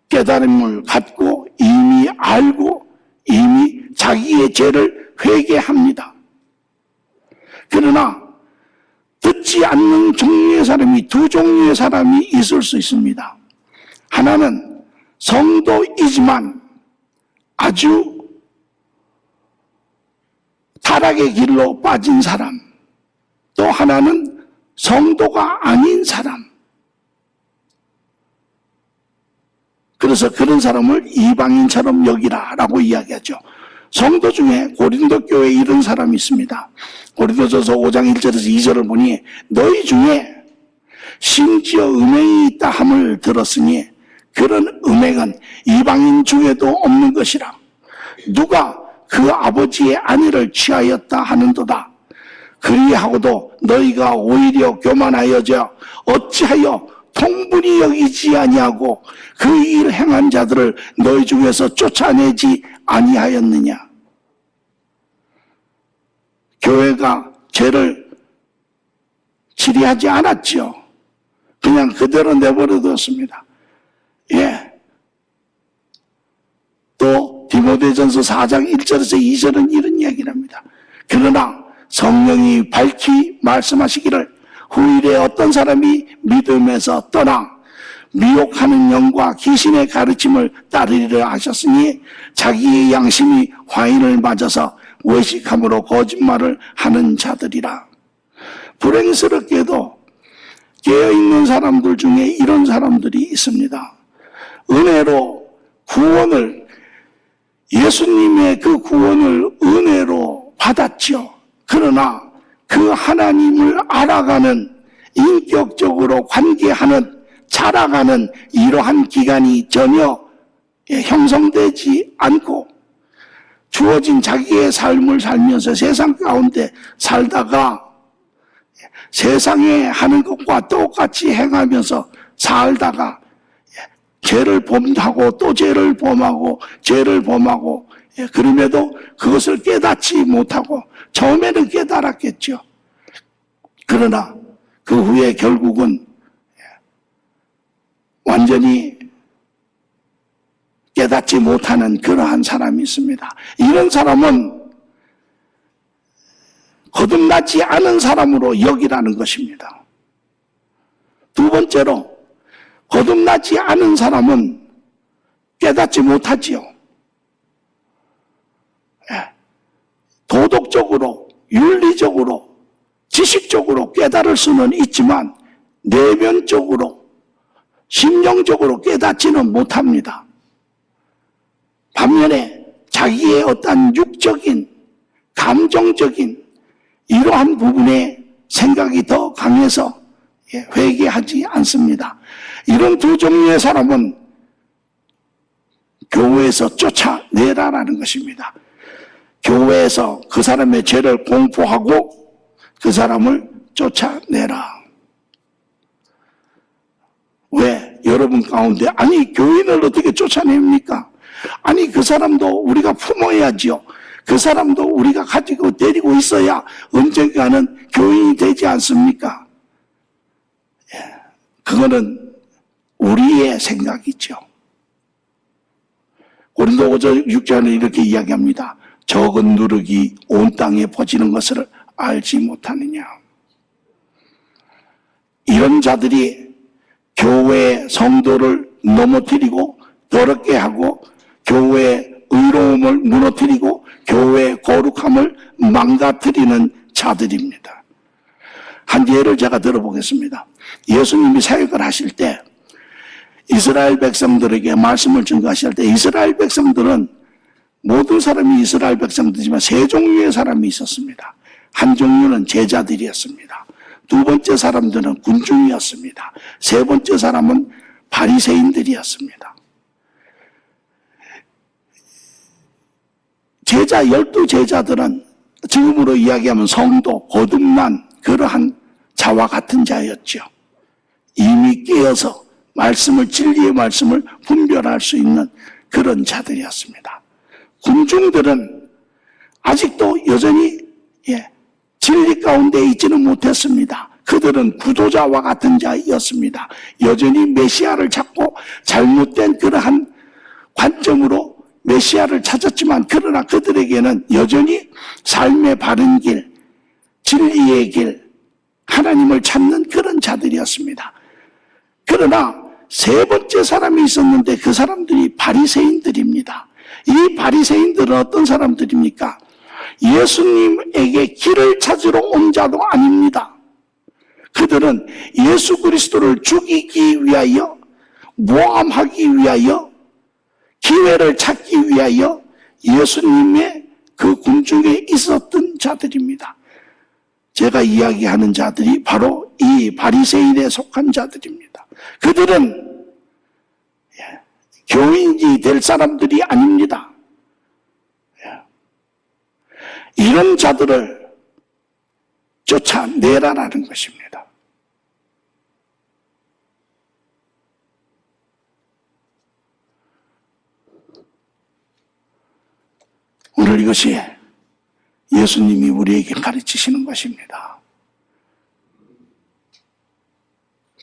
깨달음을 갖고 이미 알고 이미 자기의 죄를 회개합니다. 그러나 듣지 않는 종류의 사람이 두 종류의 사람이 있을 수 있습니다. 하나는 성도이지만 아주 타락의 길로 빠진 사람, 또 하나는 성도가 아닌 사람. 그래서 그런 사람을 이방인처럼 여기라 라고 이야기하죠. 성도 중에 고린도 교회에 이런 사람이 있습니다. 고린도전서 5장 1절에서 2절을 보니 너희 중에 심지어 음행이 있다 함을 들었으니 그런 음행은 이방인 중에도 없는 것이라. 누가 그 아버지의 아내를 취하였다 하는도다. 그리하고도 너희가 오히려 교만하여져 어찌하여 통분히 여기지 아니하고 그 일 행한 자들을 너희 중에서 쫓아내지 아니하였느냐. 교회가 죄를 치리하지 않았죠. 그냥 그대로 내버려 두었습니다. 또 디모데전서 4장 1절에서 2절은 이런 이야기를 합니다. 그러나 성령이 밝히 말씀하시기를 후일에 어떤 사람이 믿음에서 떠나 미혹하는 영과 귀신의 가르침을 따르리라 하셨으니 자기의 양심이 화인을 맞아서 외식함으로 거짓말을 하는 자들이라. 불행스럽게도 깨어있는 사람들 중에 이런 사람들이 있습니다. 은혜로 구원을, 예수님의 그 구원을 은혜로 받았죠. 그러나 그 하나님을 알아가는, 인격적으로 관계하는, 자라가는 이러한 기간이 전혀 형성되지 않고 주어진 자기의 삶을 살면서 세상 가운데 살다가 세상에 하는 것과 똑같이 행하면서 살다가 죄를 범하고 또 죄를 범하고 죄를 범하고 그럼에도 그것을 깨닫지 못하고 처음에는 깨달았겠죠. 그러나 그 후에 결국은 완전히 깨닫지 못하는 그러한 사람이 있습니다. 이런 사람은 거듭나지 않은 사람으로 여기라는 것입니다. 두 번째로 거듭나지 않은 사람은 깨닫지 못하지요. 윤리적으로, 지식적으로 깨달을 수는 있지만 내면적으로, 심령적으로 깨닫지는 못합니다. 반면에 자기의 어떤 육적인, 감정적인 이러한 부분에 생각이 더 강해서 회개하지 않습니다. 이런 두 종류의 사람은 교회에서 쫓아내라라는 것입니다. 교회에서 그 사람의 죄를 공포하고 그 사람을 쫓아내라. 왜? 여러분 가운데 아니 교인을 어떻게 쫓아냅니까? 아니 그 사람도 우리가 품어야지요. 그 사람도 우리가 가지고 데리고 있어야 언젠가는 교인이 되지 않습니까? 그거는 우리의 생각이죠. 고린도후서 6장에 이렇게 이야기합니다. 적은 누룩이 온 땅에 퍼지는 것을 알지 못하느냐. 이런 자들이 교회의 성도를 넘어뜨리고 더럽게 하고 교회의 의로움을 무너뜨리고 교회의 거룩함을 망가뜨리는 자들입니다. 한 예를 제가 들어보겠습니다. 예수님이 사역을 하실 때 이스라엘 백성들에게 말씀을 증거하실 때 이스라엘 백성들은 모든 사람이 이스라엘 백성들이지만 세 종류의 사람이 있었습니다. 한 종류는 제자들이었습니다. 두 번째 사람들은 군중이었습니다. 세 번째 사람은 바리새인들이었습니다. 제자 12제자들은 지금으로 이야기하면 성도, 거듭난 그러한 자와 같은 자였죠. 이미 깨어서 말씀을, 진리의 말씀을 분별할 수 있는 그런 자들이었습니다. 군중들은 아직도 여전히 진리 가운데 있지는 못했습니다. 그들은 구도자와 같은 자였습니다. 여전히 메시아를 찾고 잘못된 그러한 관점으로 메시아를 찾았지만 그러나 그들에게는 여전히 삶의 바른 길, 진리의 길, 하나님을 찾는 그런 자들이었습니다. 그러나 세 번째 사람이 있었는데 그 사람들이 바리새인들입니다. 이 바리새인들은 어떤 사람들입니까? 예수님에게 길을 찾으러 온 자도 아닙니다. 그들은 예수 그리스도를 죽이기 위하여, 모함하기 위하여, 기회를 찾기 위하여 예수님의 그 군중에 있었던 자들입니다. 제가 이야기하는 자들이 바로 이 바리새인에 속한 자들입니다. 그들은 교인이 될 사람들이 아닙니다. 이런 자들을 쫓아내라라는 것입니다. 오늘 이것이 예수님이 우리에게 가르치시는 것입니다.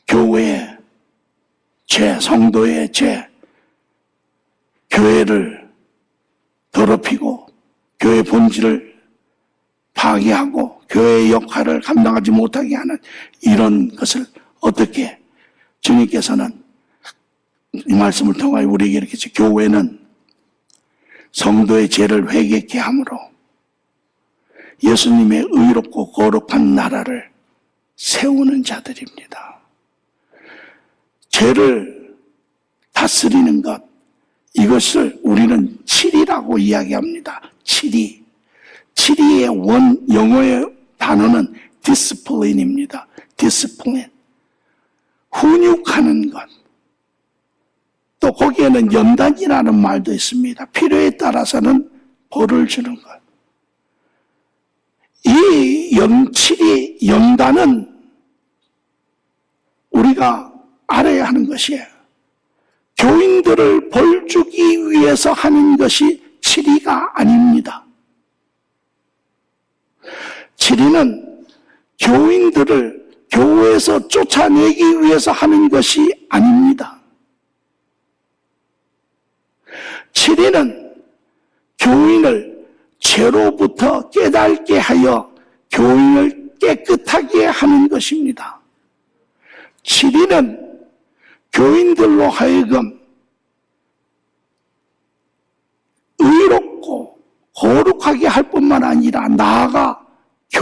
교회의 죄, 성도의 죄, 교회를 더럽히고 교회 본질을 파괴하고 교회의 역할을 감당하지 못하게 하는 이런 것을 어떻게 주님께서는 이 말씀을 통하여 우리에게 이렇게 교회는 성도의 죄를 회개케 함으로 예수님의 의롭고 거룩한 나라를 세우는 자들입니다. 죄를 다스리는 것, 이것을 우리는 치리라고 이야기합니다. 치리. 치리의 영어의 단어는 discipline입니다. discipline. 훈육하는 것. 또 거기에는 연단이라는 말도 있습니다. 필요에 따라서는 벌을 주는 것. 이 치리, 연단은 우리가 알아야 하는 것이에요. 교인들을 벌주기 위해서 하는 것이 치리가 아닙니다. 치리는 교인들을 교회에서 쫓아내기 위해서 하는 것이 아닙니다. 치리는 교인을 죄로부터 깨닫게 하여 교인을 깨끗하게 하는 것입니다. 치리는 교인들로 하여금 의롭고 거룩하게 할 뿐만 아니라 나아가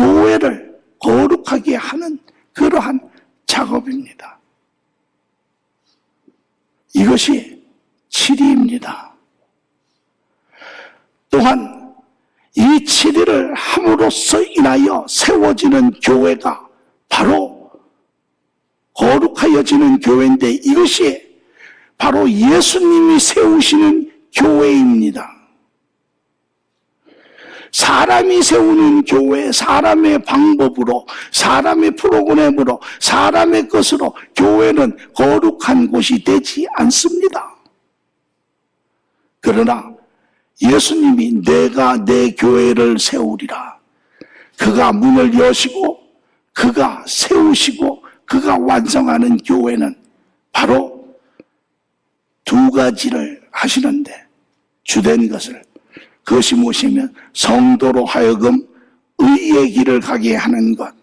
교회를 거룩하게 하는 그러한 작업입니다. 이것이 치리입니다. 또한 이 치리를 함으로써 인하여 세워지는 교회가 바로 거룩하여지는 교회인데, 이것이 바로 예수님이 세우시는 교회입니다. 사람이 세우는 교회, 사람의 방법으로, 사람의 프로그램으로, 사람의 것으로 교회는 거룩한 곳이 되지 않습니다. 그러나 예수님이 내가 내 교회를 세우리라. 그가 문을 여시고 그가 세우시고 그가 완성하는 교회는 바로 두 가지를 하시는데, 주된 것을, 그것이 무엇이면 성도로 하여금 의의 길을 가게 하는 것.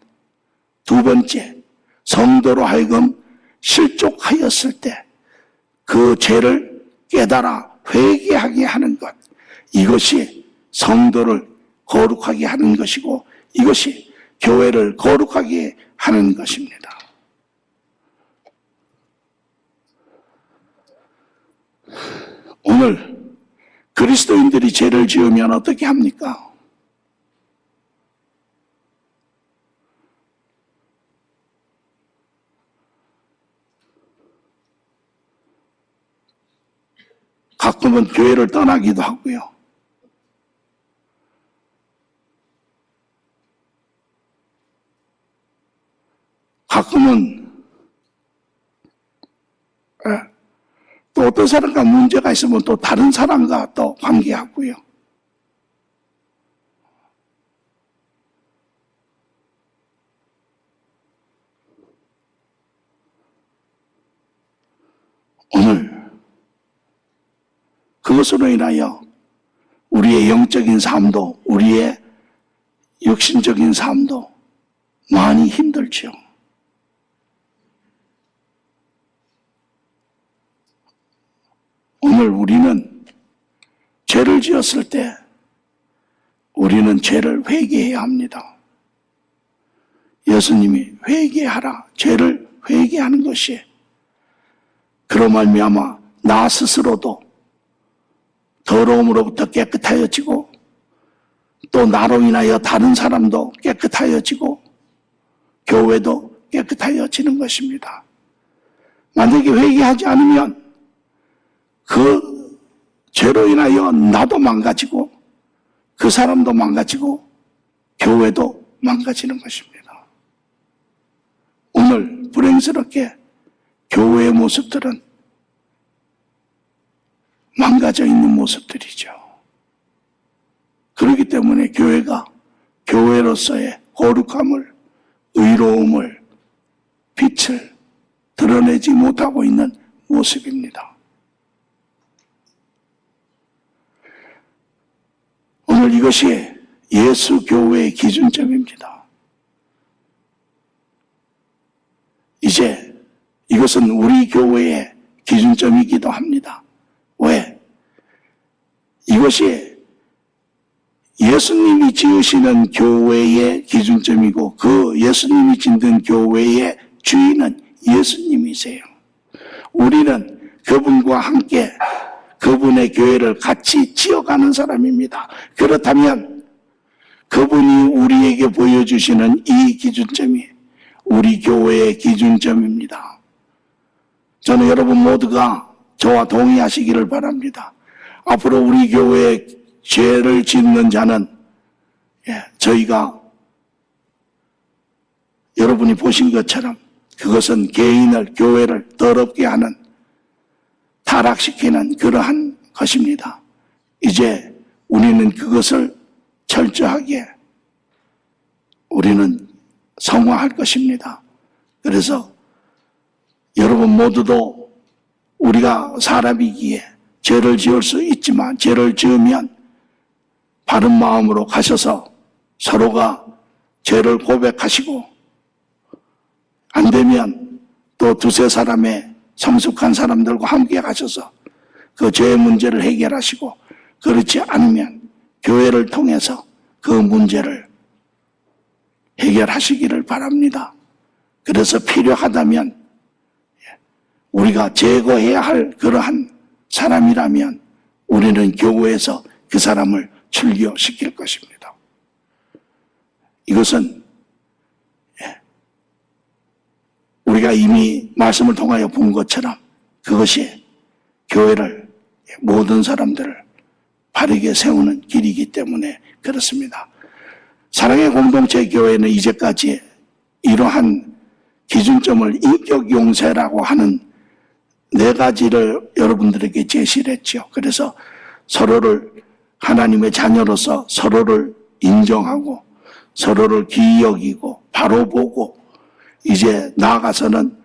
두 번째, 성도로 하여금 실족하였을 때 그 죄를 깨달아 회개하게 하는 것. 이것이 성도를 거룩하게 하는 것이고, 이것이 교회를 거룩하게 하는 것입니다. 오늘 그리스도인들이 죄를 지으면 어떻게 합니까? 가끔은 교회를 떠나기도 하고요. 가끔은 또 어떤 사람과 문제가 있으면 또 다른 사람과 또 관계하고요. 오늘 그것으로 인하여 우리의 영적인 삶도, 우리의 육신적인 삶도 많이 힘들죠. 오늘 우리는 죄를 지었을 때 우리는 죄를 회개해야 합니다. 예수님이 회개하라, 죄를 회개하는 것이, 그로 말미암아 나 스스로도 더러움으로부터 깨끗하여지고 또 나로 인하여 다른 사람도 깨끗하여지고 교회도 깨끗하여지는 것입니다. 만약에 회개하지 않으면 그 죄로 인하여 나도 망가지고 그 사람도 망가지고 교회도 망가지는 것입니다. 오늘 불행스럽게 교회의 모습들은 망가져 있는 모습들이죠. 그렇기 때문에 교회가 교회로서의 거룩함을, 의로움을, 빛을 드러내지 못하고 있는 모습입니다. 오늘 이것이 예수 교회의 기준점입니다. 이제 이것은 우리 교회의 기준점이기도 합니다. 왜? 이것이 예수님이 지으시는 교회의 기준점이고 그 예수님이 짓는 교회의 주인은 예수님이세요. 우리는 그분과 함께 그분의 교회를 같이 지어가는 사람입니다. 그렇다면 그분이 우리에게 보여주시는 이 기준점이 우리 교회의 기준점입니다. 저는 여러분 모두가 저와 동의하시기를 바랍니다. 앞으로 우리 교회에 죄를 짓는 자는 저희가 여러분이 보신 것처럼 그것은 개인을, 교회를 더럽게 하는, 타락시키는 그러한 것입니다. 이제 우리는 그것을 철저하게 우리는 성화할 것입니다. 그래서 여러분 모두도 우리가 사람이기에 죄를 지을 수 있지만 죄를 지으면 바른 마음으로 가셔서 서로가 죄를 고백하시고 안 되면 또 두세 사람의 성숙한 사람들과 함께 가셔서 그 죄의 문제를 해결하시고, 그렇지 않으면 교회를 통해서 그 문제를 해결하시기를 바랍니다. 그래서 필요하다면 우리가 제거해야 할 그러한 사람이라면 우리는 교회에서 그 사람을 출교시킬 것입니다. 이것은 우리가 이미 말씀을 통하여 본 것처럼 그것이 교회를 모든 사람들을 바르게 세우는 길이기 때문에 그렇습니다. 사랑의 공동체 교회는 이제까지 이러한 기준점을 인격 용서라고 하는 4가지를 여러분들에게 제시를 했죠. 그래서 서로를 하나님의 자녀로서 서로를 인정하고 서로를 귀히 여기고 바로 보고 이제 나아가서는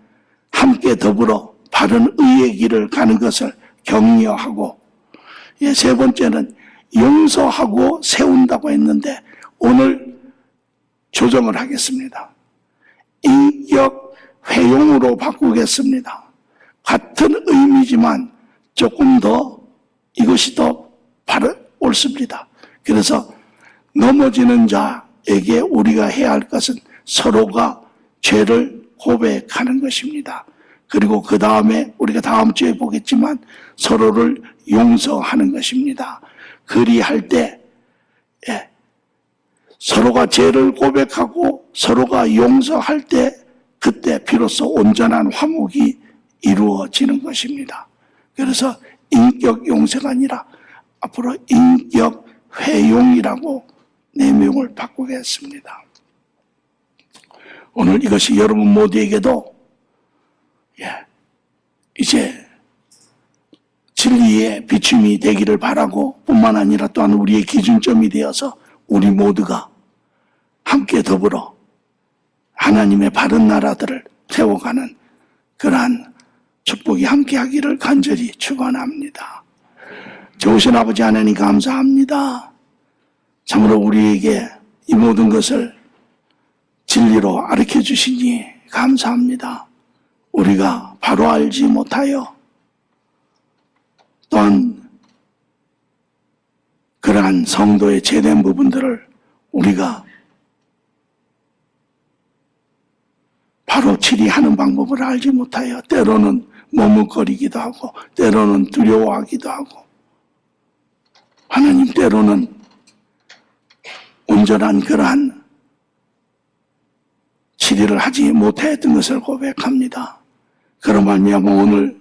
함께 더불어 바른 의의 길을 가는 것을 격려하고 3번째는 용서하고 세운다고 했는데 오늘 조정을 하겠습니다. 인격 회용으로 바꾸겠습니다. 같은 의미지만 조금 더 이것이 더 옳습니다. 그래서 넘어지는 자에게 우리가 해야 할 것은 서로가 죄를 고백하는 것입니다. 그리고 그 다음에 우리가 다음 주에 보겠지만 서로를 용서하는 것입니다. 그리할 때 서로가 죄를 고백하고 서로가 용서할 때 그때 비로소 온전한 화목이 이루어지는 것입니다. 그래서 인격 용서가 아니라 앞으로 인격 회용이라고 내명을 바꾸겠습니다. 오늘 이것이 여러분 모두에게도 이제 진리의 비춤이 되기를 바라고 뿐만 아니라 또한 우리의 기준점이 되어서 우리 모두가 함께 더불어 하나님의 바른 나라들을 세워가는 그러한 축복이 함께하기를 간절히 축원합니다. 좋으신 아버지 하나님 감사합니다. 참으로 우리에게 이 모든 것을 진리로 가르쳐 주시니 감사합니다. 우리가 바로 알지 못하여 또한 그러한 성도의 제된 부분들을 우리가 바로 치리하는 방법을 알지 못하여 때로는 머뭇거리기도 하고 때로는 두려워하기도 하고 하나님 때로는 온전한 그러한 치리를 하지 못했던 것을 고백합니다. 그러 말미암아 오늘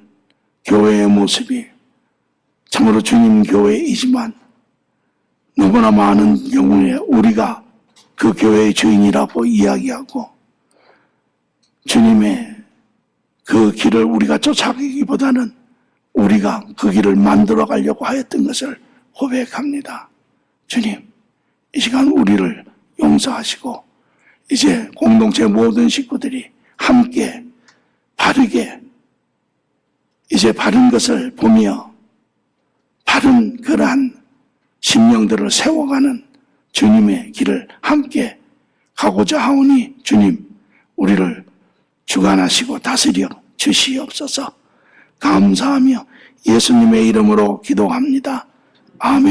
교회의 모습이 참으로 주님 교회이지만 너무나 많은 경우에 우리가 그 교회의 주인이라고 이야기하고 주님의 그 길을 우리가 쫓아가기보다는 우리가 그 길을 만들어 가려고 하였던 것을 고백합니다. 주님, 이 시간 우리를 용서하시고 이제 공동체 모든 식구들이 함께 바르게 이제 바른 것을 보며 바른 그러한 심령들을 세워가는 주님의 길을 함께 가고자 하오니 주님 우리를 주관하시고 다스려 주시옵소서. 감사하며 예수님의 이름으로 기도합니다. 아멘.